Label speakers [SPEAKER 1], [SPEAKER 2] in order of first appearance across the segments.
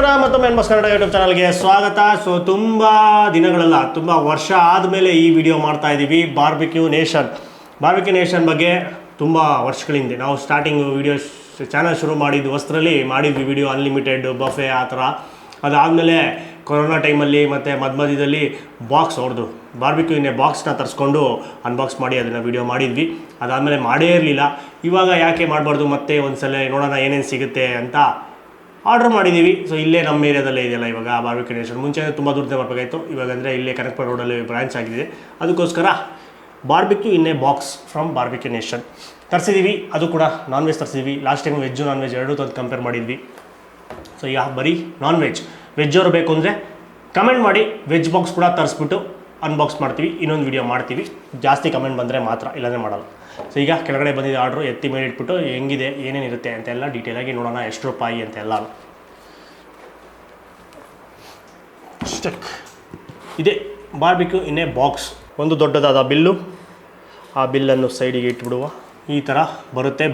[SPEAKER 1] ನಮಸ್ಕಾರ ಮತ್ತೊಮ್ಮೆ unbox Kannada YouTube ಚಾನಲ್ಗೆ ಸ್ವಾಗತ. ಸೊ ತುಂಬ ದಿನಗಳಲ್ಲ, ತುಂಬ ವರ್ಷ ಆದಮೇಲೆ ಈ ವಿಡಿಯೋ ಮಾಡ್ತಾ ಇದ್ದೀವಿ. ಬಾರ್ಬಿಕ್ಯೂ ನೇಷನ್ ಬಗ್ಗೆ ತುಂಬ ವರ್ಷಗಳ ಹಿಂದೆ ನಾವು ಸ್ಟಾರ್ಟಿಂಗ್ ವಿಡಿಯೋ ಚಾನಲ್ ಶುರು ಮಾಡಿದ್ದು ವಸ್ತ್ರಲ್ಲಿ ಮಾಡಿದ್ವಿ ವಿಡಿಯೋ, ಅನ್ಲಿಮಿಟೆಡ್ ಬಫೆ ಆ ಥರ. ಅದಾದಮೇಲೆ ಕೊರೋನಾ ಟೈಮಲ್ಲಿ ಮತ್ತು ಮಧ್ಯದಲ್ಲಿ ಬಾಕ್ಸ್ ಅವ್ರದ್ದು ಬಾರ್ಬಿಕ್ಯೂ ಬಾಕ್ಸ್ನ ತರಿಸ್ಕೊಂಡು ಅನ್ಬಾಕ್ಸ್ ಮಾಡಿ ಅದನ್ನು ವಿಡಿಯೋ ಮಾಡಿದ್ವಿ. ಅದಾದಮೇಲೆ ಮಾಡೇ ಇರಲಿಲ್ಲ. ಇವಾಗ ಯಾಕೆ ಮಾಡಬಾರ್ದು, ಮತ್ತೆ ಒಂದು ಸಲ ನೋಡೋಣ ಏನೇನು ಸಿಗುತ್ತೆ ಅಂತ ಆರ್ಡ್ರ್ ಮಾಡಿದ್ದೀವಿ. ಸೊ ಇಲ್ಲೇ ನಮ್ಮ ಏರಿಯಾದಲ್ಲೇ ಇದೆಯಲ್ಲ ಇವಾಗ ಬಾರ್ಬಿಕ್ಯೂ ನೇಷನ್. ಮುಂಚೆ ತುಂಬ ದೂರದಿಂದ ಬರಬೇಕಾಯಿತು, ಇವಾಗ ಅಂದರೆ ಇಲ್ಲೇ ಕನಕಪುರ ರೋಡಲ್ಲಿ ಬ್ರಾಂಚ್ ಆಗಿದೆ. ಅದಕ್ಕೋಸ್ಕರ barbecue box from Barbeque Nation ತರಿಸಿದ್ದೀವಿ. ಅದು ಕೂಡ ನಾನ್ ವೆಜ್ ತರಿಸಿದ್ವಿ. Last time veg non veg ಎರಡೂ ತಂದು ಕಂಪೇರ್ ಮಾಡಿದ್ವಿ. ಸೊ ಈಗ ಬರೀ ನಾನ್ ವೆಜ್ ಅವರು ಬೇಕು ಅಂದರೆ ಕಮೆಂಟ್ ಮಾಡಿ, ವೆಜ್ ಬಾಕ್ಸ್ ಕೂಡ ತರಿಸ್ಬಿಟ್ಟು ಅನ್ಬಾಕ್ಸ್ ಮಾಡ್ತೀವಿ. ಇನ್ನೊಂದು ವಿಡಿಯೋ ಮಾಡ್ತೀವಿ, ಜಾಸ್ತಿ ಕಮೆಂಟ್ ಬಂದರೆ ಮಾತ್ರ, ಇಲ್ಲಾಂದರೆ ಮಾಡಲ್ಲ. ಸೊ ಈಗ ಕೆಳಗಡೆ ಬಂದಿದ್ದ ಆರ್ಡ್ರು ಎತ್ತಿ ಮೇಲೆ ಇಟ್ಬಿಟ್ಟು ಹೆಂಗಿದೆ ಏನೇನಿರುತ್ತೆ ಅಂತೆಲ್ಲ ಡೀಟೇಲಾಗಿ ನೋಡೋಣ, ಎಷ್ಟು ರೂಪಾಯಿ ಅಂತೆಲ್ಲ. ಇದೆ ಬಾರ್ಬಿಕ್ಯೂ ಬಾಕ್ಸ್. ಒಂದು ದೊಡ್ಡದಾದ ಬಿಲ್ಲು, ಆ ಬಿಲ್ಲನ್ನು ಸೈಡಿಗೆ ಇಟ್ಬಿಡುವ. ಈ ಥರ ಬರುತ್ತೆ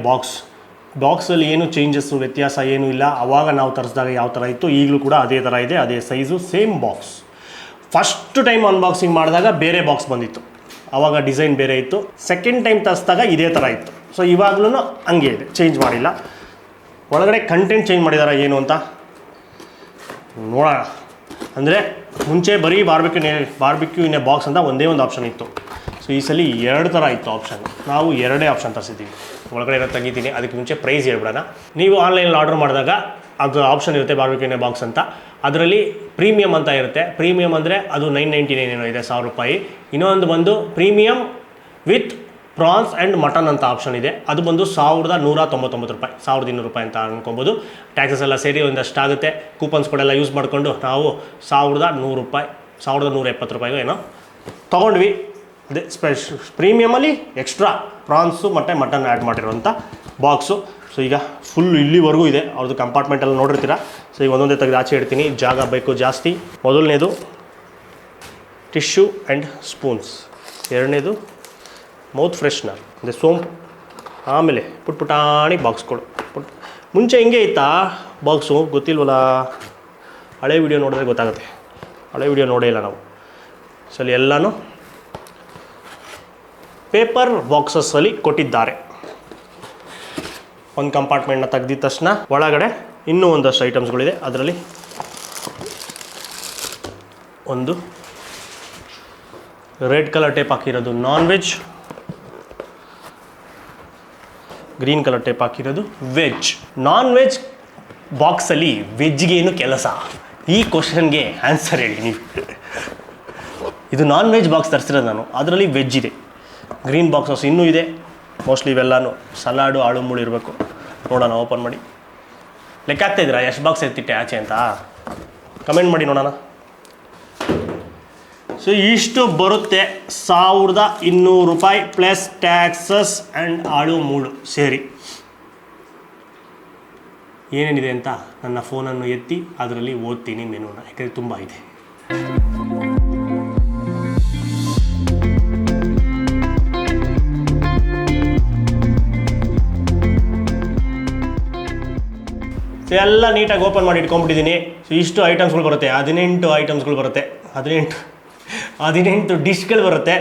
[SPEAKER 1] ಬಾಕ್ಸಲ್ಲಿ ಏನು ಚೇಂಜಸ್ಸು ವ್ಯತ್ಯಾಸ ಏನೂ ಇಲ್ಲ. ಆವಾಗ ನಾವು ತರಿಸಿದಾಗ ಯಾವ ಥರ ಇತ್ತು ಈಗಲೂ ಕೂಡ ಅದೇ ಥರ ಇದೆ, ಅದೇ size, same box. First time unboxing ಮಾಡಿದಾಗ ಬೇರೆ ಬಾಕ್ಸ್ ಬಂದಿತ್ತು, ಆವಾಗ ಡಿಸೈನ್ ಬೇರೆ ಇತ್ತು. ಸೆಕೆಂಡ್ ಟೈಮ್ ತರಿಸಿದಾಗ ಇದೇ ಥರ ಇತ್ತು. ಸೊ ಇವಾಗಲೂ ಹಂಗೆ ಇದೆ, ಚೇಂಜ್ ಮಾಡಿಲ್ಲ. ಒಳಗಡೆ ಕಂಟೆಂಟ್ ಚೇಂಜ್ ಮಾಡಿದಾರ ಏನು ಅಂತ ನೋಡೋಣ. ಅಂದರೆ ಮುಂಚೆ ಬರೀ ಬಾರ್ಬಿಕ್ಯೂ ಬಾಕ್ಸ್ ಅಂತ ಒಂದೇ ಒಂದು ಆಪ್ಷನ್ ಇತ್ತು. ಸೊ ಈ ಸಲ ಎರಡು ಥರ ಇತ್ತು ಆಪ್ಷನ್. ನಾವು ಎರಡೇ ಆಪ್ಷನ್ ತರಿಸಿದ್ದೀವಿ. ಒಳಗಡೆ ಏನೋ ತೆಗಿತೀನಿ, ಅದಕ್ಕೆ ಮುಂಚೆ ಪ್ರೈಸ್ ಹೇಳ್ಬಿಡೋಣ. ನೀವು ಆನ್ಲೈನಲ್ಲಿ ಆರ್ಡರ್ ಮಾಡಿದಾಗ ಅದು ಆಪ್ಷನ್ ಇರುತ್ತೆ ಬಾರ್ಬಿಕ್ಯೂ ಬಾಕ್ಸ್ ಅಂತ. ಅದರಲ್ಲಿ ಪ್ರೀಮಿಯಮ್ ಅಂತ ಇರುತ್ತೆ. ಪ್ರೀಮಿಯಮ್ ಅಂದರೆ ಅದು 999 ಏನೋ ಇದೆ, 1000 ರೂಪಾಯಿ. ಇನ್ನೊಂದು ಬಂದು premium with prawns and mutton ಅಂತ ಆಪ್ಷನ್ ಇದೆ. ಅದು ಬಂದು 1199 ರೂಪಾಯಿ, 1200 ರೂಪಾಯಿ ಅಂತ ಅನ್ಕೊಬೋದು. ಟ್ಯಾಕ್ಸಸ್ ಎಲ್ಲ ಸೇರಿ ಒಂದಷ್ಟು ಆಗುತ್ತೆ. ಕೂಪನ್ಸ್ ಕೂಡ ಎಲ್ಲ ಯೂಸ್ ಮಾಡಿಕೊಂಡು ನಾವು 1100 ರೂಪಾಯಿ, 1170 ರೂಪಾಯಿಗೂ ಏನೋ ತೊಗೊಂಡ್ವಿ. ಅದೇ ಪ್ರೀಮಿಯಮಲ್ಲಿ ಎಕ್ಸ್ಟ್ರಾ ಪ್ರಾನ್ಸು ಮತ್ತು ಮಟನ್ ಆ್ಯಡ್ ಮಾಡಿರೋಂಥ ಬಾಕ್ಸು. ಸೊ ಈಗ ಫುಲ್ ಇಲ್ಲಿವರೆಗೂ ಇದೆ ಅವ್ರದ್ದು ಕಂಪಾರ್ಟ್ಮೆಂಟೆಲ್ಲ ನೋಡಿರ್ತೀರ. ಸೊ ಈಗ ಒಂದೊಂದೇ ತೆಗೆದು ಆಚೆ ಇಡ್ತೀನಿ, ಜಾಗ ಬೇಕು ಜಾಸ್ತಿ. ಮೊದಲನೇದು ಟಿಶ್ಯೂ ಆ್ಯಂಡ್ ಸ್ಪೂನ್ಸ್, ಎರಡನೇದು ಮೌತ್ ಫ್ರೆಶ್ನರ್ ಅಂದರೆ ಸೋಂಪು, ಆಮೇಲೆ ಪುಟ್ಪುಟಾಣಿ ಬಾಕ್ಸ್ಗಳು. ಮುಂಚೆ ಹಿಂಗೆ ಇತ್ತಾ ಬಾಕ್ಸು, ಗೊತ್ತಿಲ್ವಲ್ಲ. ಹಳೆ ವಿಡಿಯೋ ನೋಡಿದ್ರೆ ಗೊತ್ತಾಗುತ್ತೆ, ಹಳೆ ವಿಡಿಯೋ ನೋಡೇ ಇಲ್ಲ ನಾವು. ಸೊ ಅಲ್ಲಿ ಎಲ್ಲನೂ ಪೇಪರ್ ಬಾಕ್ಸಸ್ಸಲ್ಲಿ ಕೊಟ್ಟಿದ್ದಾರೆ. ಒಂದು ಕಂಪಾರ್ಟ್ಮೆಂಟ್ನ ತೆಗೆದಿದ ತಕ್ಷಣ ಒಳಗಡೆ ಇನ್ನೂ ಒಂದಷ್ಟು ಐಟಮ್ಸ್ಗಳಿದೆ. ಅದರಲ್ಲಿ ಒಂದು ರೆಡ್ ಕಲರ್ ಟೇಪ್ ಹಾಕಿರೋದು non veg, green colour tape ಹಾಕಿರೋದು ವೆಜ್. ನಾನ್ ವೆಜ್ ಬಾಕ್ಸಲ್ಲಿ ವೆಜ್ಗೆ ಏನು ಕೆಲಸ? ಈ ಕ್ವಶನ್ಗೆ ಆನ್ಸರ್ ಹೇಳಿ ನೀವು. ಇದು ನಾನ್ ವೆಜ್ ಬಾಕ್ಸ್ ತರಿಸಿರೋದು ನಾನು, ಅದರಲ್ಲಿ ವೆಜ್ ಇದೆ. ಗ್ರೀನ್ ಬಾಕ್ಸಸ್ ಇನ್ನೂ ಇದೆ, ಮೋಸ್ಟ್ಲಿ ಇವೆಲ್ಲನೂ ಸಲಾಡು ಆಳು ಮೂಳು ಇರಬೇಕು. ನೋಡೋಣ, ಓಪನ್ ಮಾಡಿ ಲೆಕ್ಕ ಆಗ್ತಾಯಿದ್ದೀರಾ ಎಷ್ಟು ಬಾಕ್ಸ್ ಎತ್ತಿಟ್ಟೆ ಆಚೆ ಅಂತ? ಕಮೆಂಟ್ ಮಾಡಿ ನೋಡೋಣ. ಸೊ ಇಷ್ಟು ಬರುತ್ತೆ, 1200 ರೂಪಾಯಿ ಪ್ಲಸ್ ಟ್ಯಾಕ್ಸಸ್ ಆ್ಯಂಡ್ ಆಳು ಮೂಳು ಸೇರಿ. ಏನೇನಿದೆ ಅಂತ ನನ್ನ ಫೋನನ್ನು ಎತ್ತಿ ಅದರಲ್ಲಿ ಓದ್ತೀನಿ ಮೆನುನ, ಯಾಕಂದರೆ ತುಂಬ ಇದೆ. ಎಲ್ಲ ನೀಟಾಗಿ ಓಪನ್ ಮಾಡಿ ಇಟ್ಕೊಂಡ್ಬಿಟ್ಟಿದ್ದೀನಿ. ಸೊ ಇಷ್ಟು ಐಟಮ್ಸ್ಗಳು ಬರುತ್ತೆ, 18 ಐಟಮ್ಸ್ಗಳು ಬರುತ್ತೆ, 18 ಡಿಶ್ಗಳು ಬರುತ್ತೆ.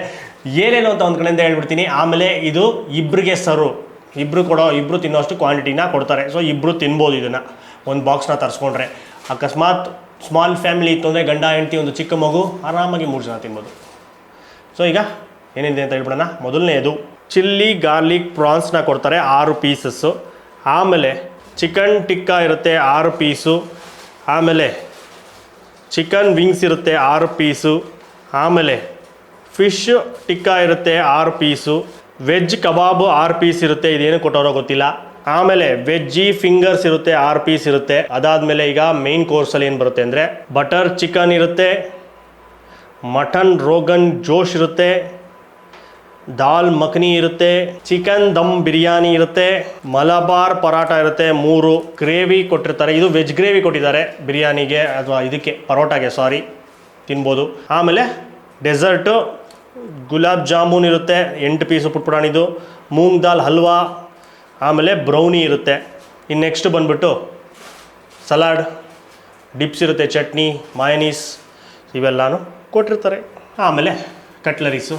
[SPEAKER 1] ಏನೇನು ಅಂತ ಒಂದು ಕಡೆಯಿಂದ ಹೇಳ್ಬಿಡ್ತೀನಿ. ಆಮೇಲೆ ಇದು ಇಬ್ಬರಿಗೆ ಇಬ್ಬರು ತಿನ್ನೋಷ್ಟು ಕ್ವಾಂಟಿಟಿನ ಕೊಡ್ತಾರೆ. ಸೊ ಇಬ್ಬರು ತಿನ್ಬೋದು ಇದನ್ನು, ಒಂದು ಬಾಕ್ಸ್ನ ತರಿಸ್ಕೊಂಡ್ರೆ. ಅಕಸ್ಮಾತ್ ಸ್ಮಾಲ್ ಫ್ಯಾಮಿಲಿ ಇತ್ತು ಅಂದರೆ ಗಂಡ ಹೆಂಡತಿ ಒಂದು ಚಿಕ್ಕ ಮಗು ಆರಾಮಾಗಿ 3 ಜನ ತಿನ್ಬೋದು. ಸೊ ಈಗ ಏನಿದೆ ಅಂತ ಹೇಳ್ಬಿಡೋಣ. ಮೊದಲನೇದು ಚಿಲ್ಲಿ ಗಾರ್ಲಿಕ್ ಪ್ರಾನ್ಸ್ನ ಕೊಡ್ತಾರೆ, 6 ಪೀಸಸ್ಸು. ಆಮೇಲೆ ಚಿಕನ್ ಟಿಕ್ಕಾ ಇರುತ್ತೆ 6 ಪೀಸು. ಆಮೇಲೆ ಚಿಕನ್ ವಿಂಗ್ಸ್ ಇರುತ್ತೆ 6 ಪೀಸು. ಆಮೇಲೆ ಫಿಶ್ ಟಿಕ್ಕಾ ಇರುತ್ತೆ 6 ಪೀಸು. ವೆಜ್ ಕಬಾಬು 6 ಪೀಸ್ ಇರುತ್ತೆ, ಇದೇನು ಕೊಟ್ಟೋರೋ ಗೊತ್ತಿಲ್ಲ. ಆಮೇಲೆ ವೆಜ್ಜಿ ಫಿಂಗರ್ಸ್ ಇರುತ್ತೆ 6 ಪೀಸ್ ಇರುತ್ತೆ. ಅದಾದಮೇಲೆ ಈಗ ಮೇನ್ ಕೋರ್ಸಲ್ಲಿ ಏನು ಬರುತ್ತೆ ಅಂದರೆ ಬಟರ್ ಚಿಕನ್ ಇರುತ್ತೆ, ಮಟನ್ ರೋಗನ್ ಜೋಶ್ ಇರುತ್ತೆ, ದಾಲ್ ಮಖನಿ ಇರುತ್ತೆ, ಚಿಕನ್ ದಮ್ ಬಿರಿಯಾನಿ ಇರುತ್ತೆ, ಮಲಬಾರ್ ಪರಾಟ ಇರುತ್ತೆ 3 ಗ್ರೇವಿ ಕೊಟ್ಟಿರ್ತಾರೆ. ಇದು ವೆಜ್ ಗ್ರೇವಿ ಕೊಟ್ಟಿದ್ದಾರೆ ಬಿರಿಯಾನಿಗೆ ಅಥವಾ ಇದಕ್ಕೆ ಪರೋಟಾಗೆ ತಿನ್ಬೋದು. ಆಮೇಲೆ ಡೆಸರ್ಟು ಗುಲಾಬ್ ಜಾಮೂನ್ ಇರುತ್ತೆ 8 ಪೀಸು ಪುಟ್ಪುಟಾಣಿದು, ಮೂಂಗ್ ದಾಲ್ ಹಲ್ವಾ, ಆಮೇಲೆ ಬ್ರೌನಿ ಇರುತ್ತೆ. ಇನ್ನು ನೆಕ್ಸ್ಟ್ ಬಂದುಬಿಟ್ಟು ಸಲಾಡ್, ಡಿಪ್ಸ್ ಇರುತ್ತೆ, ಚಟ್ನಿ, ಮಯನೀಸ್ ಇವೆಲ್ಲನೂ ಕೊಟ್ಟಿರ್ತಾರೆ. ಆಮೇಲೆ ಕಟ್ಲರೀಸು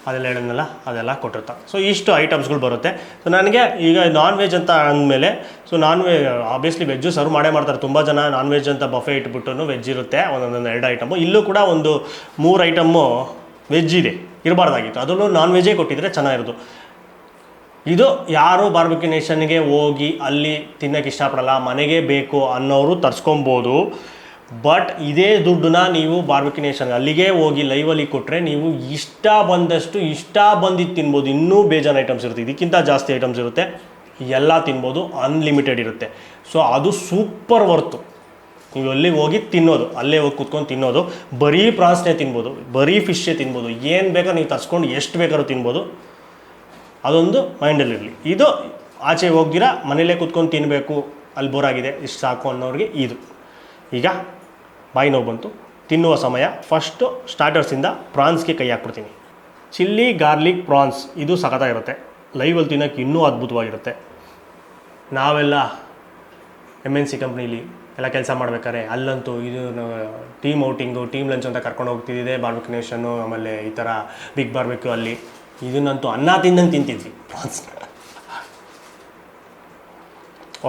[SPEAKER 1] ಅದೆಲ್ಲ ಹೇಳಿದ್ನಲ್ಲ ಅದೆಲ್ಲ ಕೊಟ್ಟಿರ್ತಾರೆ. ಸೊ ಇಷ್ಟು ಐಟಮ್ಸ್ಗಳು ಬರುತ್ತೆ. ಸೊ ನನಗೆ ಈಗ ನಾನ್ ವೆಜ್ ಅಂತ ಅಂದಮೇಲೆ ಸೊ ಆಬ್ವಿಯಸ್ಲಿ ವೆಜ್ಜು ಸರ್ವ್ ಮಾಡ್ತಾರೆ. ತುಂಬ ಜನ ನಾನ್ ವೆಜ್ ಅಂತ ಬಫೆ ಇಟ್ಬಿಟ್ಟು ವೆಜ್ ಇರುತ್ತೆ ಒಂದೊಂದು 2 ಐಟಮು. ಇಲ್ಲೂ ಕೂಡ ಒಂದು 3 ಐಟಮ್ಮು ವೆಜ್ ಇದೆ, ಇರಬಾರ್ದಾಗಿತ್ತು. ಅದನ್ನು ನಾನ್ ವೆಜ್ಜೇ ಕೊಟ್ಟಿದ್ರೆ ಚೆನ್ನಾಗಿರೋದು. ಇದು ಯಾರು ಬಾರ್ಬೆಕ್ಯೂ ನೇಷನ್ಗೆ ಹೋಗಿ ಅಲ್ಲಿ ತಿನ್ನೋಕ್ಕೆ ಇಷ್ಟಪಡಲ್ಲ, ಮನೆಗೆ ಬೇಕು ಅನ್ನೋರು ತರಿಸ್ಕೊಬೋದು. ಬಟ್ ಇದೇ ದುಡ್ಡನ್ನ ನೀವು ಬಾರ್ಬೆಕ್ಯೂ ನೇಷನ್ಗೆ ಅಲ್ಲಿಗೆ ಹೋಗಿ ಲೈವಲ್ಲಿ ಕೊಟ್ಟರೆ ನೀವು ಇಷ್ಟ ಬಂದಿದ್ದು ತಿನ್ಬೋದು. ಇನ್ನೂ ಬೇಜಾನ್ ಐಟಮ್ಸ್ ಇರುತ್ತೆ, ಇದಕ್ಕಿಂತ ಜಾಸ್ತಿ ಐಟಮ್ಸ್ ಇರುತ್ತೆ, ಎಲ್ಲ ತಿನ್ಬೋದು, ಅನ್ಲಿಮಿಟೆಡ್ ಇರುತ್ತೆ. ಸೊ ಅದು ಸೂಪರ್ ವರ್ತು. ನೀವು ಅಲ್ಲಿಗೆ ಹೋಗಿ ತಿನ್ನೋದು, ಅಲ್ಲೇ ಹೋಗಿ ಕೂತ್ಕೊಂಡು ತಿನ್ನೋದು, ಬರೀ ಪ್ರಾನ್ಸ್ನೇ ತಿನ್ಬೋದು, ಬರೀ ಫಿಶ್ಶೇ ತಿನ್ಬೋದು, ಏನು ಬೇಕಾದ್ರೂ ನೀವು ತರಿಸ್ಕೊಂಡು ಎಷ್ಟು ಬೇಕಾದ್ರೂ ತಿನ್ಬೋದು. ಅದೊಂದು ಮೈಂಡಲ್ಲಿರಲಿ. ಇದು ಆಚೆ ಹೋಗ್ದಿರಾ ಮನೇಲೇ ಕೂತ್ಕೊಂಡು ತಿನ್ನಬೇಕು, ಅಲ್ಲಿ ಬೋರಾಗಿದೆ, ಇಷ್ಟು ಸಾಕು ಅನ್ನೋರಿಗೆ ಇದು. ಈಗ ಬಾಯಿ ನೋವು ಬಂತು, ತಿನ್ನುವ ಸಮಯ. ಫಸ್ಟು ಸ್ಟಾರ್ಟರ್ಸಿಂದ ಪ್ರಾನ್ಸ್ಗೆ ಕೈ ಹಾಕ್ಬಿಡ್ತೀನಿ. ಚಿಲ್ಲಿ ಗಾರ್ಲಿಕ್ ಪ್ರಾನ್ಸ್ ಇದು ಸಖತ್ತಾಗಿರುತ್ತೆ. ಲೈವಲ್ಲಿ ತಿನ್ನೋಕ್ಕೆ ಇನ್ನೂ ಅದ್ಭುತವಾಗಿರುತ್ತೆ. ನಾವೆಲ್ಲ MNC ಕಂಪ್ನೀಲಿ ಎಲ್ಲ ಕೆಲಸ ಮಾಡ್ಬೇಕಾದ್ರೆ ಅಲ್ಲಂತೂ ಇದು ಟೀಮ್ ಔಟಿಂಗು, ಟೀಮ್ ಲಂಚ್ ಅಂತ ಕರ್ಕೊಂಡು ಹೋಗ್ತಿದ್ದೆ ಬಾರ್ಬೆಕ್ಯೂ ನೇಷನ್ನು, ಆಮೇಲೆ ಈ ಥರ ಬಿಗ್ ಬಾರ್ಬೆಕ್ಯೂ ಅಲ್ಲಿ. ಇದನ್ನಂತೂ ಅನ್ನ ತಿಂದಂಗೆ ತಿಂತಿದ್ವಿ ಪ್ರಾನ್ಸ್ನ.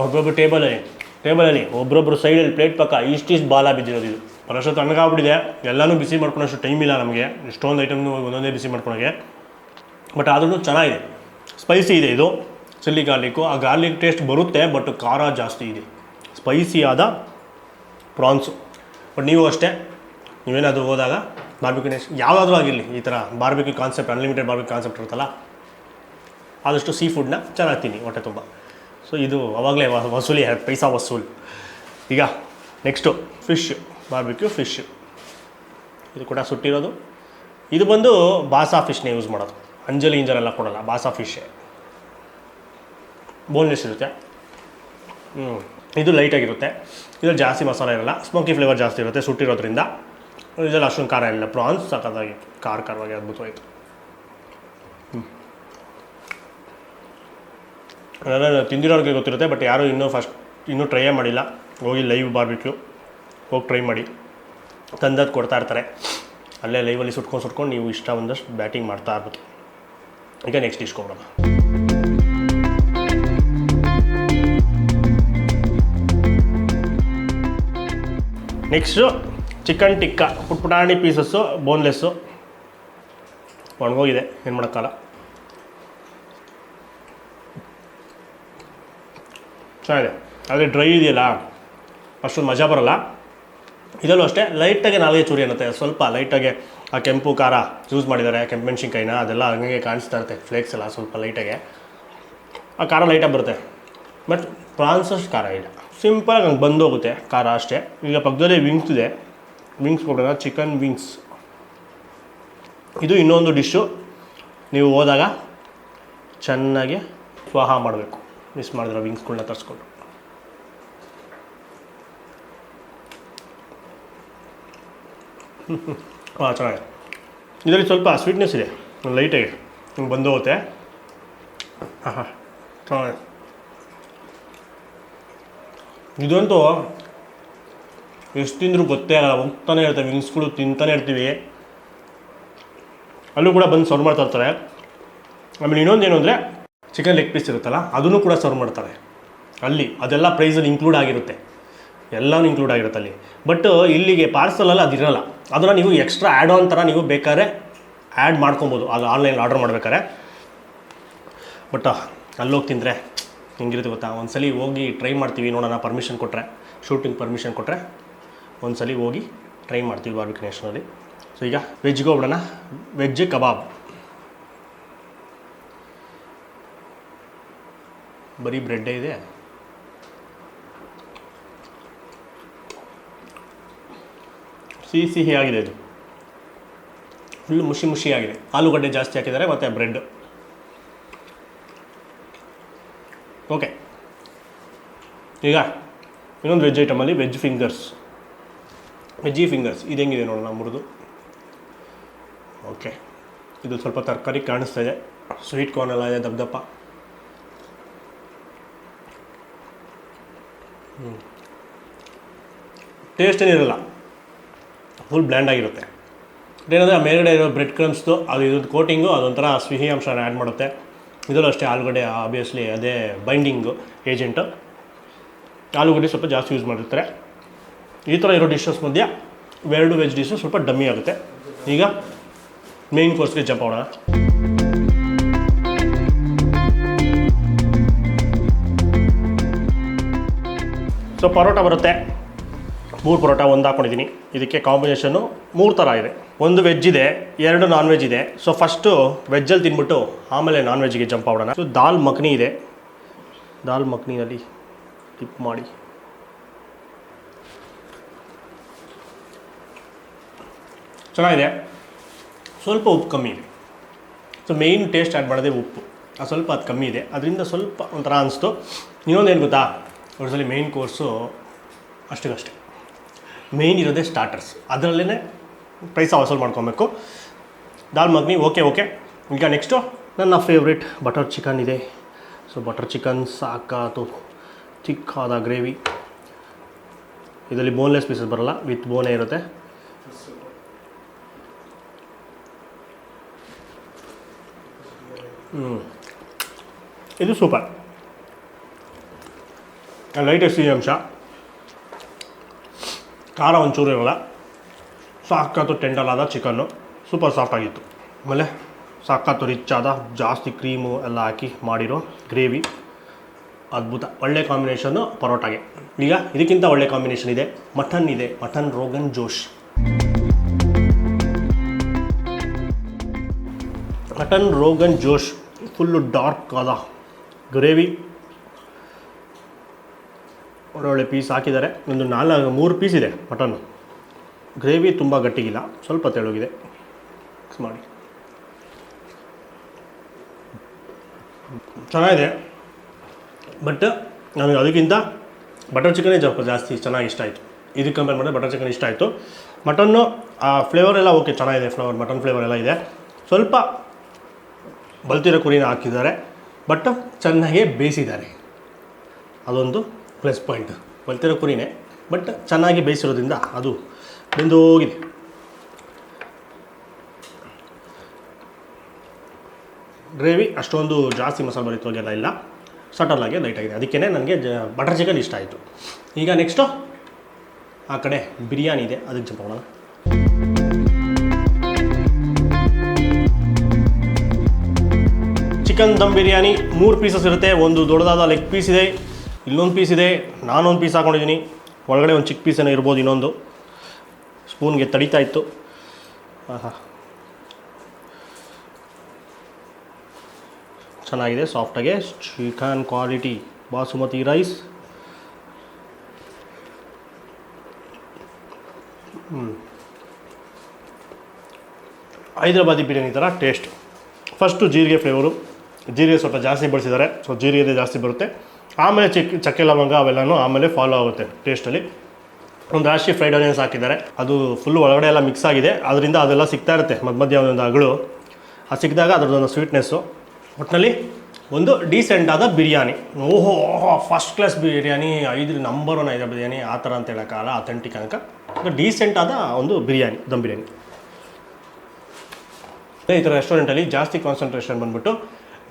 [SPEAKER 1] ಒಬ್ಬೊಬ್ಬರು ಟೇಬಲಲ್ಲಿ ಒಬ್ಬೊಬ್ಬರು ಸೈಡಲ್ಲಿ ಪ್ಲೇಟ್ ಪಕ್ಕ ಇಷ್ಟಿಷ್ಟು ಬಾಲ ಬಿದ್ದಿರೋದು. ಇದು ಪರಷ್ಟು ತಣ್ಣಗಾಗ್ಬಿಟ್ಟಿದೆ, ಎಲ್ಲನೂ ಬಿಸಿ ಮಾಡ್ಕೊಳೋಷ್ಟು ಟೈಮ್ ಇಲ್ಲ ನಮಗೆ, ಇಷ್ಟೊಂದು ಐಟಮ್ನು ಒಂದೊಂದೇ ಬಿಸಿ ಮಾಡ್ಕೊಳೋಕ್ಕೆ. ಬಟ್ ಆದ್ರೂ ಚೆನ್ನಾಗಿದೆ, ಸ್ಪೈಸಿ ಇದೆ. ಇದು ಚಿಲ್ಲಿ ಗಾರ್ಲಿಕ್ಕು, ಆ ಗಾರ್ಲಿಕ್ ಟೇಸ್ಟ್ ಬರುತ್ತೆ, ಬಟ್ ಖಾರ ಜಾಸ್ತಿ ಇದೆ. ಸ್ಪೈಸಿ ಆದ ಪ್ರಾನ್ಸು. ಬಟ್ ನೀವು ಅಷ್ಟೇ, ನೀವೇನಾದರೂ ಹೋದಾಗ ಬಾರ್ಬೆಕ್ಯೂ ನೇಷನ್ ಯಾವುದಾದ್ರೂ ಆಗಿರಲಿ, ಈ ಥರ barbecue concept, unlimited barbecue concept ಇರುತ್ತಲ್ಲ, ಆದಷ್ಟು ಸೀ ಫುಡ್ನ ಚೆನ್ನಾಗಿ ತಿನ್ನಿ ಹೊಟ್ಟೆ ತುಂಬ. ಸೊ ಇದು ಅವಾಗಲೇ ವಸೂಲಿ, ಪೈಸಾ ವಸೂಲ್. ಈಗ ನೆಕ್ಸ್ಟು ಫಿಶ್, ಬಾರ್ಬೆಕ್ಯೂ ಫಿಶ್. ಇದು ಕೂಡ ಸುಟ್ಟಿರೋದು. ಇದು ಬಂದು ಬಾಸಾ ಫಿಶ್ನೇ ಯೂಸ್ ಮಾಡೋದು, ಅಂಜಲಿ ಇಂಜಲೆಲ್ಲ ಕೊಡೋಲ್ಲ, ಬಾಸಾ ಫಿಶ್ಶೇ. ಬೋನ್ಲೆಸ್ ಇರುತ್ತೆ. ಇದು ಲೈಟಾಗಿರುತ್ತೆ, ಇದ್ರಲ್ಲಿ ಜಾಸ್ತಿ ಮಸಾಲೆ ಇರೋಲ್ಲ, ಸ್ಮೋಕಿ ಫ್ಲೇವರ್ ಜಾಸ್ತಿ ಇರುತ್ತೆ ಸುಟ್ಟಿರೋದ್ರಿಂದ. ಇದರಲ್ಲಿ ಅಷ್ಟೊಂದು ಖಾರ ಇಲ್ಲ. ಪ್ರಾನ್ಸ್ ಸಖತ್ತಾಗಿ ಖಾರವಾಗಿ ಅದ್ಭುತವಾಯಿತು. ಅದೆಲ್ಲ ತಿಂದಿರೋರಿಗೆ ಗೊತ್ತಿರುತ್ತೆ, ಬಟ್ ಯಾರೂ ಇನ್ನೂ ಟ್ರೈಯೇ ಮಾಡಿಲ್ಲ. ಹೋಗಿ ಲೈವ್ ಬಾರ್ಬೆಕ್ಯೂ ಹೋಗಿ ಟ್ರೈ ಮಾಡಿ. ತಂದದ್ದು ಕೊಡ್ತಾ ಇರ್ತಾರೆ, ಅಲ್ಲೇ ಲೈವಲ್ಲಿ ಸುಟ್ಕೊಂಡು ನೀವು ಇಷ್ಟ ಒಂದಷ್ಟು ಬ್ಯಾಟಿಂಗ್ ಮಾಡ್ತಾ ಇರ್ಬೋದು. ಈಗ ನೆಕ್ಸ್ಟ್ ಇಸ್ಕೊಬಿಡೋಣ. ನೆಕ್ಸ್ಟು ಚಿಕನ್ ಟಿಕ್ಕಾ, ಪುಟಾಣಿ ಪೀಸಸ್ಸು, ಬೋನ್ಲೆಸ್ಸು, ಒಣಗೋಗಿದೆ, ಏನು ಮಾಡೋಕ್ಕಲ್ಲ. ಚೆನ್ನಾಗಿದೆ, ಆದರೆ ಡ್ರೈ ಇದೆಯಲ್ಲ ಅಷ್ಟೊಂದು ಮಜಾ ಬರೋಲ್ಲ. ಇದರಲ್ಲೂ ಅಷ್ಟೇ ಲೈಟಾಗೆ ನಾಲ್ಗೆ ಚೂರಿ ಅನ್ನತ್ತೆ, ಸ್ವಲ್ಪ ಲೈಟಾಗೆ ಆ ಕೆಂಪು ಖಾರ ಯೂಸ್ ಮಾಡಿದ್ದಾರೆ, ಕೆಂಪು ಮೆಣಸಿನ್ಕಾಯಿನ, ಅದೆಲ್ಲ ಹಂಗೆ ಕಾಣಿಸ್ತಾ ಇರುತ್ತೆ, ಫ್ಲೇಕ್ಸ್ ಎಲ್ಲ ಸ್ವಲ್ಪ ಲೈಟಾಗೆ ಆ ಖಾರ ಲೈಟಾಗಿ ಬರುತ್ತೆ. ಬಟ್ ಪ್ರಾನ್ಸ್ ಅಷ್ಟು ಖಾರ ಇಲ್ಲ, ಸಿಂಪಲಾಗಿ ಹಂಗೆ ಬಂದೋಗುತ್ತೆ ಖಾರ ಅಷ್ಟೇ. ಈಗ ಪಕ್ಕದಲ್ಲೇ ವಿಂಗ್ಸ್ ಇದೆ, ವಿಂಗ್ಸ್ ಕೊಡೋಣ. ಚಿಕನ್ ವಿಂಗ್ಸ್ ಇದು ಇನ್ನೊಂದು ಡಿಶ್ಶು. ನೀವು ಹೋದಾಗ ಚೆನ್ನಾಗಿ ಸ್ವಾಹ ಮಾಡಬೇಕು, ಮಿಸ್ ಮಾಡಿದ್ರೆ ವಿಂಗ್ಸ್ಗಳನ್ನ ತರಿಸ್ಕೊಂಡು. ಹಾಂ, ಚೆನ್ನಾಗಿದೆ. ಇದರಲ್ಲಿ ಸ್ವಲ್ಪ ಸ್ವೀಟ್ನೆಸ್ ಇದೆ, ಲೈಟಾಗಿ ಹಿಂಗೆ ಬಂದೋಗುತ್ತೆ. ಹಾಂ, ಚೆನ್ನಾಗಿದೆ. ಇದಂತೂ ಎಷ್ಟು ತಿಂದರೂ ಗೊತ್ತೇ ಆಗಲ್ಲ, ಹೋಗ್ತಾನೆ ಇರ್ತವೆ ವಿಂಗ್ಸ್ಗಳು, ತಿಂತಾನೆ ಇರ್ತೀವಿ. ಅಲ್ಲೂ ಕೂಡ ಬಂದು ಸರ್ವ್ ಮಾಡ್ತಾ ಇರ್ತಾರೆ. ಆಮೇಲೆ ಇನ್ನೊಂದೇನು ಅಂದರೆ ಚಿಕನ್ ಲೆಗ್ ಪೀಸ್ ಇರುತ್ತಲ್ಲ, ಅದನ್ನು ಕೂಡ ಸರ್ವ್ ಮಾಡ್ತಾರೆ ಅಲ್ಲಿ. ಅದೆಲ್ಲ ಪ್ರೈಸಲ್ಲಿ ಇನ್ಕ್ಲೂಡ್ ಆಗಿರುತ್ತೆ, ಎಲ್ಲನೂ ಇನ್ಕ್ಲೂಡ್ ಆಗಿರುತ್ತೆ ಅಲ್ಲಿ. ಬಟ್ ಇಲ್ಲಿಗೆ ಪಾರ್ಸಲಲ್ಲಿ ಅದಿರಲ್ಲ, ಅದನ್ನು ನೀವು ಎಕ್ಸ್ಟ್ರಾ ಆ್ಯಡ್ ಆನ್ ಥರ ನೀವು ಬೇಕಾದ್ರೆ ಆ್ಯಡ್ ಮಾಡ್ಕೊಬೋದು, ಅದು ಆನ್ಲೈನ್ ಆರ್ಡರ್ ಮಾಡ್ಬೇಕಾರೆ. ಬಟ್ ಅಲ್ಲೋಗಿ ತಿಂದರೆ ಹೆಂಗಿರುತ್ತೆ ಗೊತ್ತಾ, ಒಂದ್ಸಲಿ ಹೋಗಿ ಟ್ರೈ ಮಾಡ್ತೀವಿ ನೋಡೋಣ, ಪರ್ಮಿಷನ್ ಕೊಟ್ಟರೆ, ಶೂಟಿಂಗ್ ಪರ್ಮಿಷನ್ ಕೊಟ್ಟರೆ ಒಂದ್ಸಲಿ ಹೋಗಿ ಟ್ರೈ ಮಾಡ್ತೀವಿ ಬಾರ್ಬೆಕ್ಯೂ ನೇಷನಲ್ಲಿ. ಸೊ ಈಗ ವೆಜ್ಗೆ ಹೋಗ್ಬಿಡೋಣ. ವೆಜ್ ಕಬಾಬ್, ಬರೀ ಬ್ರೆಡ್ಡೇ ಇದೆ. ಸಿಹಿ ಆಗಿದೆ, ಇದು ಫುಲ್ ಮುಷಿ ಆಗಿದೆ. ಆಲೂಗಡ್ಡೆ ಜಾಸ್ತಿ ಹಾಕಿದ್ದಾರೆ ಮತ್ತು ಬ್ರೆಡ್. ಓಕೆ, ಈಗ ಇನ್ನೊಂದು ವೆಜ್ ಐಟಮಲ್ಲಿ ವೆಜ್ ಫಿಂಗರ್ಸ್, ವೆಜ್ಜಿ ಫಿಂಗರ್ಸ್ ಇದು ಹೆಂಗಿದೆ ನೋಡೋಣ ಮುರಿದು. ಓಕೆ, ಇದು ಸ್ವಲ್ಪ ತರಕಾರಿ ಕಾಣಿಸ್ತಾ ಇದೆ, ಸ್ವೀಟ್ ಕಾರ್ನ್ ಎಲ್ಲ ಇದೆ ದಪ್ಪ. ಟೇಸ್ಟ್ ಏನಿರಲ್ಲ, ಫುಲ್ ಬ್ಲ್ಯಾಂಡ್ ಆಗಿರುತ್ತೆ. ಏನಂದರೆ ಆ ಮೇಲ್ಗಡೆ ಇರೋ ಬ್ರೆಡ್ ಕ್ರಮ್ಸ್ದು ಅದು ಇರೋದು ಕೋಟಿಂಗು ಅದೊಂಥರ ಸಿಹಿ ಅಂಶನ ಆ್ಯಡ್ ಮಾಡುತ್ತೆ. ಇದರಲ್ಲೂ ಅಷ್ಟೇ ಆಲೂಗಡ್ಡೆ ಆಬ್ವಿಯಸ್ಲಿ ಅದೇ ಬೈಂಡಿಂಗು ಏಜೆಂಟು. ಆಲೂಗಡ್ಡೆ ಸ್ವಲ್ಪ ಜಾಸ್ತಿ ಯೂಸ್ ಮಾಡಿರ್ತಾರೆ. ಈ ಥರ ಇರೋ ಡಿಶಸ್ ಮಧ್ಯೆ ಇವೆರಡು ವೆಜ್ ಡಿಶು ಸ್ವಲ್ಪ ಡಮ್ಮಿ ಆಗುತ್ತೆ. ಈಗ ಮೇನ್ ಕೋರ್ಸ್ಗೆ ಜಂಪ್ ಮಾಡೋಣ. ಸೊ ಪರೋಟ ಬರುತ್ತೆ, 3 ಪರೋಟ ಒಂದು ಹಾಕ್ಕೊಂಡಿದ್ದೀನಿ. ಇದಕ್ಕೆ ಕಾಂಬಿನೇಷನ್ನು 3 ಥರ ಇದೆ. ಒಂದು ವೆಜ್ ಇದೆ, 2 ನಾನ್ ವೆಜ್ ಇದೆ. ಸೊ ಫಸ್ಟು ವೆಜ್ಜಲ್ಲಿ ತಿನ್ಬಿಟ್ಟು ಆಮೇಲೆ ನಾನ್ ವೆಜ್ಗೆ ಜಂಪ್ ಮಾಡೋಣ. ಸೊ ದಾಲ್ ಮಖನಿ ಇದೆ, ದಾಲ್ ಮಖನಿನಲ್ಲಿ ಟಿಪ್ ಮಾಡಿ ಚೆನ್ನಾಗಿದೆ. ಸ್ವಲ್ಪ ಉಪ್ಪು ಕಮ್ಮಿ ಇದೆ. ಸೊ ಮೇಯ್ನ್ ಟೇಸ್ಟ್ ಆ್ಯಡ್ ಮಾಡೋದೇ ಉಪ್ಪು, ಅದು ಸ್ವಲ್ಪ ಅದು ಕಮ್ಮಿ ಇದೆ, ಅದರಿಂದ ಸ್ವಲ್ಪ ಒಂಥರ ಅನಿಸ್ತು. ಇನ್ನೊಂದೇನು ಗೊತ್ತಾ, ಒಂದ್ಸಲಿ ಮೇಯ್ನ್ ಕೋರ್ಸು ಅಷ್ಟೇ ಮೇಯ್ನ್ ಇರೋದೇ ಸ್ಟಾರ್ಟರ್ಸ್, ಅದರಲ್ಲೇ ಪೈಸಾ ವಸೂಲು ಮಾಡ್ಕೊಬೇಕು. ದಾಲ್ ಮಖನಿ ಓಕೆ. ಈಗ ನೆಕ್ಸ್ಟು ನನ್ನ ಫೇವ್ರೇಟ್ ಬಟರ್ ಚಿಕನ್ ಇದೆ. ಸೊ ಬಟರ್ ಚಿಕನ್ ಸಾಕಾತು, ಚಿಕ್ಕಾದ ಗ್ರೇವಿ. ಇದರಲ್ಲಿ ಬೋನ್ಲೆಸ್ ಪೀಸಸ್ ಬರೋಲ್ಲ, ವಿತ್ ಬೋನೇ ಇರುತ್ತೆ. ಇದು ಸೂಪರ್. ಲೈಟೆಸ್ಟ್ ಸಿಹಿ ಅಂಶ, ಖಾರ ಒಂಚೂರು ಇರೋಲ್ಲ. ಸಾಕಾತು ಟೆಂಡರ್ ಆದ ಚಿಕನ್ನು, ಸೂಪರ್ ಸಾಫ್ಟ್ ಆಗಿತ್ತು. ಆಮೇಲೆ ಸಾಕಾತು ರಿಚ್ ಆದ ಜಾಸ್ತಿ ಕ್ರೀಮು ಎಲ್ಲ ಹಾಕಿ ಮಾಡಿರೋ ಗ್ರೇವಿ, ಅದ್ಭುತ. ಒಳ್ಳೆ ಕಾಂಬಿನೇಷನ್ನು ಪರೋಟಾಗೆ. ಈಗ ಇದಕ್ಕಿಂತ ಒಳ್ಳೆ ಕಾಂಬಿನೇಷನ್ ಇದೆ, ಮಟನ್ ಇದೆ, mutton rogan josh. Mutton rogan josh full dark ಆದ ಗ್ರೇವಿ, ಒಳ್ಳೊಳ್ಳೆ ಪೀಸ್ ಹಾಕಿದ್ದಾರೆ. ಒಂದು 3 ಪೀಸ್ ಇದೆ ಮಟನ್ನು. ಗ್ರೇವಿ ತುಂಬ ಗಟ್ಟಿಗಿಲ್ಲ, ಸ್ವಲ್ಪ ತೆಳುಗಿದೆ. ಮಿಕ್ಸ್ ಮಾಡಿ ಚೆನ್ನಾಗಿದೆ. ಬಟ್ ನನಗೆ ಅದಕ್ಕಿಂತ ಬಟರ್ ಚಿಕನೇ ಜಾಸ್ತಿ ಚೆನ್ನಾಗಿ ಇಷ್ಟ ಆಯಿತು. ಇದಕ್ಕೆ ಕಂಪೇರ್ ಮಾಡಿದ್ರೆ ಬಟರ್ ಚಿಕನ್ ಇಷ್ಟ ಆಯಿತು. ಮಟನ್ನು ಆ ಫ್ಲೇವರ್ ಎಲ್ಲ ಓಕೆ ಚೆನ್ನಾಗಿದೆ, ಮಟನ್ ಫ್ಲೇವರ್ ಎಲ್ಲ ಇದೆ. ಸ್ವಲ್ಪ ಬಲ್ತಿರೋ ಕುರಿನ ಹಾಕಿದ್ದಾರೆ, ಬಟ್ ಚೆನ್ನಾಗೇ ಬೇಯಿಸಿದ್ದಾರೆ, ಅದೊಂದು ಪ್ಲಸ್ ಪಾಯಿಂಟ್. ಬಲ್ತಿರೋ ಕುರಿನೇ, ಬಟ್ ಚೆನ್ನಾಗಿ ಬೇಯಿಸಿರೋದ್ರಿಂದ ಅದು ಬೆಂದೋಗಿದೆ. ಗ್ರೇವಿ ಅಷ್ಟೊಂದು ಜಾಸ್ತಿ ಮಸಾಲೆ ಬರೀತೋಗೆಲ್ಲ ಇಲ್ಲ, ಸಟಲಾಗೆ ಲೈಟಾಗಿದೆ. ಅದಕ್ಕೇ ನನಗೆ ಬಟರ್ ಚಿಕನ್ ಇಷ್ಟ ಆಯಿತು. ಈಗ ನೆಕ್ಸ್ಟು ಆ ಕಡೆ ಬಿರಿಯಾನಿ ಇದೆ, ಅದಕ್ಕೆ ಜಂಪ್ ಮಾಡೋಣ. ಚಿಕನ್ ದಮ್ ಬಿರಿಯಾನಿ 3 ಪೀಸಸ್ ಇರುತ್ತೆ. ಒಂದು ದೊಡ್ಡದಾದ ಲೆಗ್ ಪೀಸ್ ಇದೆ, ಇಲ್ಲೊಂದು ಪೀಸ್ ಇದೆ, ನಾನೊಂದು ಪೀಸ್ ಹಾಕ್ಕೊಂಡಿದ್ದೀನಿ. ಒಳಗಡೆ ಒಂದು ಚಿಕ್ಕ ಪೀಸೇನೋ ಇರ್ಬೋದು, ಇನ್ನೊಂದು ಸ್ಪೂನ್ಗೆ ತಡಿತಾ ಇತ್ತು. ಚೆನ್ನಾಗಿದೆ, ಸಾಫ್ಟಾಗೆ chicken quality, basmati rice. Hyderabadi biryani ಥರ ಟೇಸ್ಟ್. ಫಸ್ಟು ಜೀರಿಗೆ ಫ್ಲೇವರು, ಜೀರಿಗೆ ಸ್ವಲ್ಪ ಜಾಸ್ತಿ ಬಳಸಿದ್ದಾರೆ, ಸೊ ಜೀರಿಗೆ ಜಾಸ್ತಿ ಬರುತ್ತೆ. ಆಮೇಲೆ ಚಕ್ಕೆ ಲವಂಗ ಅವೆಲ್ಲನೂ ಆಮೇಲೆ ಫಾಲೋ ಆಗುತ್ತೆ ಟೇಸ್ಟಲ್ಲಿ. ಒಂದು ರಾಶಿ ಫ್ರೈಡ್ ಆನಿಯನ್ಸ್ ಹಾಕಿದ್ದಾರೆ, ಅದು ಫುಲ್ಲು ಒಳಗಡೆ ಎಲ್ಲ ಮಿಕ್ಸ್ ಆಗಿದೆ. ಅದರಿಂದ ಅದೆಲ್ಲ ಸಿಗ್ತಾ ಇರುತ್ತೆ ಮಧ್ಯ ಒಂದೊಂದು ಅಗಳು. ಅದು ಸಿಕ್ಕಿದಾಗ ಅದರದ್ದೊಂದು ಸ್ವೀಟ್ನೆಸ್ಸು. ಒಟ್ಟಿನಲ್ಲಿ ಒಂದು ಡೀಸೆಂಟ್ ಆದ ಬಿರಿಯಾನಿ. ಓಹೋ, first class biryani, 5 number 1 Hyderabad biryani ಆ ಥರ ಅಂತ ಹೇಳೋಕ್ಕಾಗಲ್ಲ, ಅಥೆಂಟಿಕ್ ಅನ್ಕ ಡೀಸೆಂಟ್ ಆದ ಒಂದು ಬಿರಿಯಾನಿ, ದಮ್ ಬಿರಿಯಾನಿ. ಈ ಥರ ರೆಸ್ಟೋರೆಂಟಲ್ಲಿ ಜಾಸ್ತಿ ಕಾನ್ಸಂಟ್ರೇಷನ್ ಬಂದುಬಿಟ್ಟು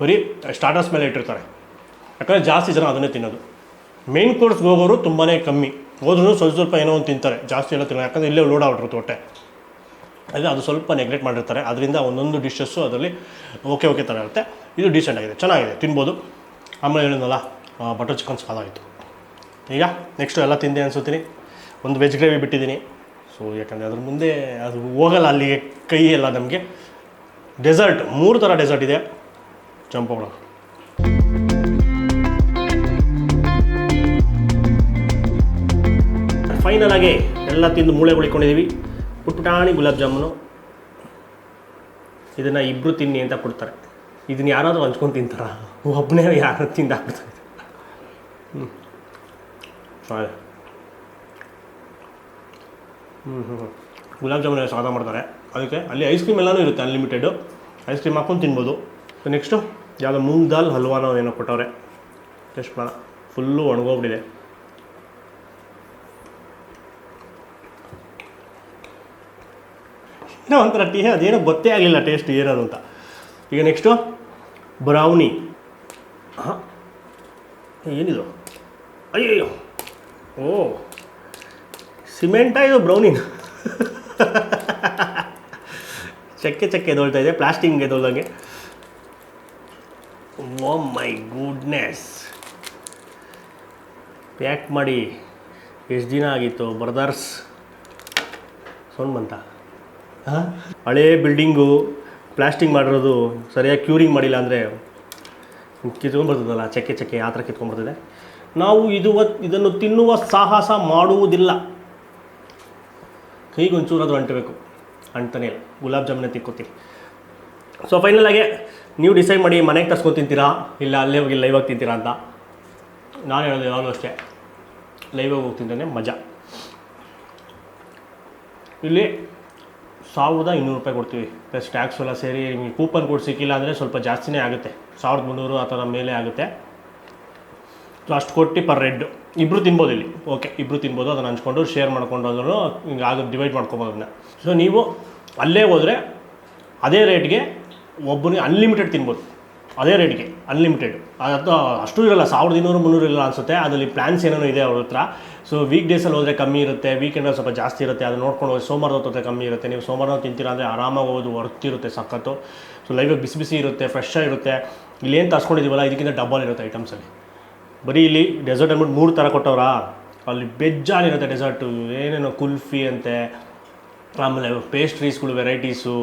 [SPEAKER 1] ಬರೀ ಸ್ಟಾರ್ಟರ್ಸ್ ಮೇಲೆ ಇಟ್ಟಿರ್ತಾರೆ, ಯಾಕಂದರೆ ಜಾಸ್ತಿ ಜನ ಅದನ್ನೇ ತಿನ್ನೋದು. ಮೇನ್ ಕೋರ್ಸ್ಗೆ ಹೋಗೋರು ತುಂಬಾ ಕಮ್ಮಿ, ಹೋದ್ರೂ ಸ್ವಲ್ಪ ಏನೋ ಒಂದು ತಿಂತಾರೆ, ಜಾಸ್ತಿ ಎಲ್ಲ ತಿನ್ನೋ, ಯಾಕಂದರೆ ಇಲ್ಲೇ ಲೋಡ್ ಆಗ್ಬಿಟ್ಟಿರುತ್ತೆ ಹೊಟ್ಟೆ. ಅದೇ ಅದು ಸ್ವಲ್ಪ ನೆಗ್ಲೆಕ್ಟ್ ಮಾಡಿರ್ತಾರೆ. ಅದರಿಂದ ಒಂದೊಂದು ಡಿಶಸ್ಸು ಅದರಲ್ಲಿ ಓಕೆ ಥರ ಇರುತ್ತೆ. ಇದು ಡೀಸೆಂಟ್ ಆಗಿದೆ, ಚೆನ್ನಾಗಿದೆ, ತಿನ್ಬೋದು. ಆಮೇಲೆ ಹೇಳಿದ್ನಲ್ಲ ಬಟರ್ ಚಿಕನ್ ಸಾಲಾಗಿತ್ತು. ಈಗ ನೆಕ್ಸ್ಟು ಎಲ್ಲ ತಿಂದೆ ಅನ್ಸುತ್ತೀನಿ. ಒಂದು ವೆಜ್ ಗ್ರೇವಿ ಬಿಟ್ಟಿದ್ದೀನಿ. ಸೊ ಯಾಕಂದರೆ ಅದ್ರ ಮುಂದೆ ಅದು ಹೋಗಲ್ಲ ಅಲ್ಲಿಗೆ ಕೈ ಎಲ್ಲ. ನಮಗೆ ಡೆಸರ್ಟ್ 3 ಥರ ಡೆಸರ್ಟ್ ಇದೆ, ಜಂಪ್ ಮಾಡೋಣ. ಫೈನಲ್ ಆಗಿ ಎಲ್ಲ ತಿಂದು ಮೂಳೆ ಉಳಿಕೊಂಡಿದ್ದೀವಿ. ಪುಟ್ಟಾಣಿ ಗುಲಾಬ್ ಜಾಮೂನು, ಇದನ್ನು 2 ತಿನ್ನಿ ಅಂತ ಕೊಡ್ತಾರೆ. ಇದನ್ನು ಯಾರಾದರೂ ಹಂಚ್ಕೊಂಡು ತಿಂತಾರ? ಒಬ್ಬನೇ ಯಾರು ತಿಂದಾಕ್ಬಿಡ್ತಾರೆ. ಗುಲಾಬ್ ಜಾಮೂನ್ ಸಾದ ಮಾಡ್ತಾರೆ. ಅದಕ್ಕೆ ಅಲ್ಲಿ ಐಸ್ ಕ್ರೀಮ್ ಎಲ್ಲನೂ ಇರುತ್ತೆ, ಅನ್ಲಿಮಿಟೆಡು. ಐಸ್ ಕ್ರೀಮ್ ಹಾಕ್ಕೊಂಡು ತಿನ್ಬೋದು. ನೆಕ್ಸ್ಟು ಯಾವುದೋ ಮೂಂಗ್ ದಾಲ್ ಹಲ್ವಾನೋ ಏನೋ ಕೊಟ್ಟವ್ರೆ, ಟೇಸ್ಟ್ ಮಾಡೋಣ. ಫುಲ್ಲು ಒಣಗೋಗ್ಬಿಟ್ಟಿದೆ. ಒಂಥರ ಅದೇನೋ ಗೊತ್ತೇ ಆಗಲಿಲ್ಲ ಟೇಸ್ಟ್ ಏನದು ಅಂತ. ಈಗ ನೆಕ್ಸ್ಟು ಬ್ರೌನಿ. ಹಾಂ, ಏನಿದು? ಅಯ್ಯಯ್ಯೋ, ಓ ಸಿಮೆಂಟಾ ಇದು ಬ್ರೌನಿನ? ಚಕ್ಕೆ ಎದೊಳ್ತಾ ಇದೆ, ಪ್ಲಾಸ್ಟಿಕ್ ಎದೊಳ್ದಂಗೆ. ಓ ಮೈ ಗುಡ್ನೆಸ್, ಪ್ಯಾಕ್ ಮಾಡಿ ಎಷ್ಟು ದಿನ ಆಗಿತ್ತು ಬ್ರದರ್ಸ್? ಸೌಂಡ್ ಬಂತ? ಹಾಂ, ಹಳೇ ಬಿಲ್ಡಿಂಗು ಪ್ಲಾಸ್ಟಿಂಗ್ ಮಾಡಿರೋದು ಸರಿಯಾಗಿ ಕ್ಯೂರಿಂಗ್ ಮಾಡಿಲ್ಲ ಅಂದರೆ ಕಿತ್ಕೊಂಡ್ಬರ್ತದಲ್ಲ, ಚಕ್ಕೆ ಆ ಥರ ಕಿತ್ಕೊಂಡ್ಬರ್ತದೆ. ನಾವು ಇದನ್ನು ತಿನ್ನುವ ಸಾಹಸ ಮಾಡುವುದಿಲ್ಲ. ಕೈಗೊಂಚೂರು ಅದು ಅಂಟಬೇಕು, ಅಂಟನೇ ಇಲ್ಲ. ಗುಲಾಬ್ ಜಾಮೂನೇ ತಿಕ್ಕೋತೀವಿ. ಸೊ ಫೈನಲ್ ಆಗಿ ನೀವು ಡಿಸೈಡ್ ಮಾಡಿ ಮನೆಗೆ ತರ್ಸ್ಕೊಂಡು ತಿಂತೀರಾ ಇಲ್ಲ ಅಲ್ಲೇ ಹೋಗಿ ಲೈವಾಗಿ ತಿಂತೀರಾ ಅಂತ. ನಾನು ಹೇಳೋದು ಯಾವಾಗಲೂ ಅಷ್ಟೇ, ಲೈವಾಗಿ ಹೋಗಿ ತಿಂತಾನೆ ಮಜಾ. ಇಲ್ಲಿ 1200 ರೂಪಾಯಿ ಕೊಡ್ತೀವಿ, ಪ್ಲಸ್ ಟ್ಯಾಕ್ಸ್ ಎಲ್ಲ ಸೇರಿ. ನಿಮಗೆ ಕೂಪನ್ ಕೋಡ್ ಸಿಕ್ಕಿಲ್ಲ ಅಂದರೆ ಸ್ವಲ್ಪ ಜಾಸ್ತಿನೇ ಆಗುತ್ತೆ, 1300 ಆ ಥರ ಮೇಲೆ ಆಗುತ್ತೆ. ಸೊ ಅಷ್ಟು ಕೊಟ್ಟು ಪರ್ ಹೆಡ್ ಇಬ್ಬರು ತಿನ್ಬೋದು ಇಲ್ಲಿ. ಓಕೆ, ಇಬ್ಬರು ತಿನ್ಬೋದು, ಅದನ್ನು ಹಂಚ್ಕೊಂಡು ಶೇರ್ ಮಾಡ್ಕೊಂಡು ಅದನ್ನು ಹಿಂಗೆ ಆಗ ಡಿವೈಡ್ ಮಾಡ್ಕೊಬೋದು ಅದನ್ನ. ಸೊ ನೀವು ಅಲ್ಲೇ ಹೋದರೆ ಅದೇ ರೇಟ್ಗೆ ಒಬ್ಬನಿಗೆ ಅನ್ಲಿಮಿಟೆಡ್ ತಿನ್ಬೋದು, ಅದೇ ರೇಟ್ಗೆ ಅನ್ಲಿಮಿಟೆಡ್. ಅದು ಅಷ್ಟು ಇರೋಲ್ಲ, 1200 300 ಇಲ್ಲ ಅನಿಸುತ್ತೆ. ಅದರಲ್ಲಿ ಪ್ಲ್ಯಾನ್ಸ್ ಏನೇನೋ ಇದೆ ಅವ್ರ ಹತ್ರ. ಸೊ ವೀಕ್ ಡೇಸಲ್ಲಿ ಹೋದರೆ ಕಮ್ಮಿ ಇರುತ್ತೆ, ವೀಕೆಂಡಲ್ಲಿ ಸ್ವಲ್ಪ ಜಾಸ್ತಿ ಇರುತ್ತೆ. ಅದು ನೋಡ್ಕೊಂಡು ಹೋಗಿ ಸೋಮವಾರದ ಹೊತ್ತು ಕಮ್ಮಿ ಇರುತ್ತೆ. ನೀವು ಸೋಮವಾರ ತಿಂತೀರಾ ಅಂದರೆ ಆರಾಮಾಗಿ ಹೋಗೋದು, ವರ್ತಿರುತ್ತೆ ಸಖತ್ತು. ಸೊ ಲೈವಾಗಿ ಬಿಸಿ ಇರುತ್ತೆ, ಫ್ರೆಶ್ ಆಗಿರುತ್ತೆ. ಇಲ್ಲೇನು ತರ್ಸ್ಕೊಂಡಿದ್ದೀವಲ್ಲ ಇದಕ್ಕಿಂತ ಡಬಲ್ ಇರುತ್ತೆ ಐಟಮ್ಸಲ್ಲಿ. ಬರೀ ಇಲ್ಲಿ ಡೆಸರ್ಟ್ ಅಂದ್ಬಿಟ್ಟು 3 ಥರ ಕೊಟ್ಟವ್ರಾ, ಅಲ್ಲಿ ಬೆಜ್ಜಾನಿರುತ್ತೆ ಡೆಸರ್ಟು. ಏನೇನೋ ಕುಲ್ಫಿ ಅಂತೆ, ಆಮೇಲೆ ಪೇಸ್ಟ್ರೀಸ್ಗಳು ವೆರೈಟೀಸು,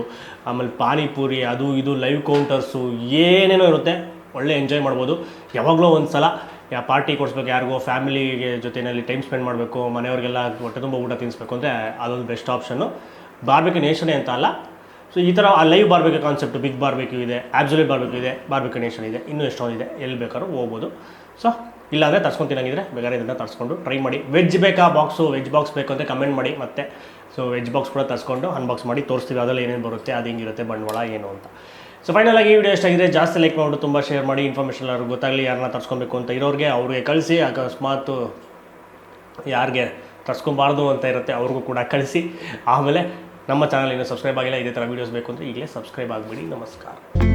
[SPEAKER 1] ಆಮೇಲೆ ಪಾನಿಪೂರಿ, ಅದು ಇದು ಲೈವ್ ಕೌಂಟರ್ಸು, ಏನೇನೋ ಇರುತ್ತೆ. ಒಳ್ಳೆ ಎಂಜಾಯ್ ಮಾಡ್ಬೋದು. ಯಾವಾಗಲೂ ಒಂದು ಸಲ ಪಾರ್ಟಿ ಕೊಡಿಸ್ಬೇಕು, ಯಾರಿಗೋ ಫ್ಯಾಮಿಲಿಗೆ ಜೊತೆಯಲ್ಲಿ ಟೈಮ್ ಸ್ಪೆಂಡ್ ಮಾಡಬೇಕು, ಮನೆಯವ್ರಿಗೆಲ್ಲ ಹೊಟ್ಟೆ ತುಂಬ ಊಟ ತಿನ್ನಿಸ್ಬೇಕು ಅಂದರೆ ಅದೊಂದು ಬೆಸ್ಟ್ ಆಪ್ಷನ್ನು. ಬಾರ್ಬೆಕ್ಯೂ ನೇಷನೇ ಅಂತ ಅಲ್ಲ. ಸೊ ಈ ಥರ ಆ live barbecue concept, big barbecue ಇದೆ, ಆಬ್ಸಲ್ಯೂಟ್ ಬಾರ್ಬೆಕ್ಯೂ ಇದೆ, ಬಾರ್ಬೆಕ್ಯೂ ನೇಷನ್ ಇದೆ, ಇನ್ನೂ ಎಷ್ಟೊಂದಿದೆ. ಎಲ್ಲಿ ಬೇಕಾದ್ರೂ ಹೋಗ್ಬೋದು. ಸೊ ಇಲ್ಲಾಂದರೆ ತರ್ಸ್ಕೊಂಡು ತಿನ್ನಂಗಿದ್ರೆ ಬೇಕಾದ್ರೆ ಇದನ್ನು ತರಿಸ್ಕೊಂಡು ಟ್ರೈ ಮಾಡಿ. ವೆಜ್ ಬೇಕಾ ಬಾಕ್ಸು, ವೆಜ್ ಬಾಕ್ಸ್ ಬೇಕು ಅಂತ ಕಮೆಂಟ್ ಮಾಡಿ ಮತ್ತೆ. ಸೊ ವೆಜ್ ಬಾಕ್ಸ್ ಕೂಡ ತರಿಸ್ಕೊಂಡು ಅನ್ಬಾಕ್ಸ್ ಮಾಡಿ ತೋರಿಸ್ತೀವಿ, ಅದರಲ್ಲಿ ಏನೇನು ಬರುತ್ತೆ, ಅದು ಹೆಂಗಿರುತ್ತೆ, ಬಂಡವಾಳ ಏನು ಅಂತ. ಸೊ ಫೈನಲ್ ಆಗಿ ಈ ವಿಡಿಯೋ ಎಷ್ಟಾಗಿದೆ ಜಾಸ್ತಿ ಲೈಕ್ ಮಾಡಿಬಿಟ್ಟು ತುಂಬ ಶೇರ್ ಮಾಡಿ. ಇನ್ಫಾರ್ಮೇಷನ್ ಎಲ್ಲರೂ ಗೊತ್ತಾಗಲಿ, ಯಾರನ್ನ ತರಿಸ್ಕೊಬೇಕು ಅಂತ ಇರೋರಿಗೆ ಅವ್ರಿಗೆ ಕಳಿಸಿ. ಅಕಸ್ಮಾತ್ ಯಾರಿಗೆ ತರಿಸ್ಕೊಬಾರ್ದು ಅಂತ ಇರುತ್ತೆ ಅವ್ರಿಗೂ ಕೂಡ ಕಳಿಸಿ. ಆಮೇಲೆ ನಮ್ಮ ಚಾನಲ್ ಇನ್ನೂ ಸಬ್ಸ್ಕ್ರೈಬ್ ಆಗಿಲ್ಲ, ಇದೇ ಥರ ವೀಡಿಯೋಸ್ ಬೇಕು ಅಂದರೆ ಈಗಲೇ ಸಬ್ಸ್ಕ್ರೈಬ್ ಆಗಿಬಿಡಿ. ನಮಸ್ಕಾರ.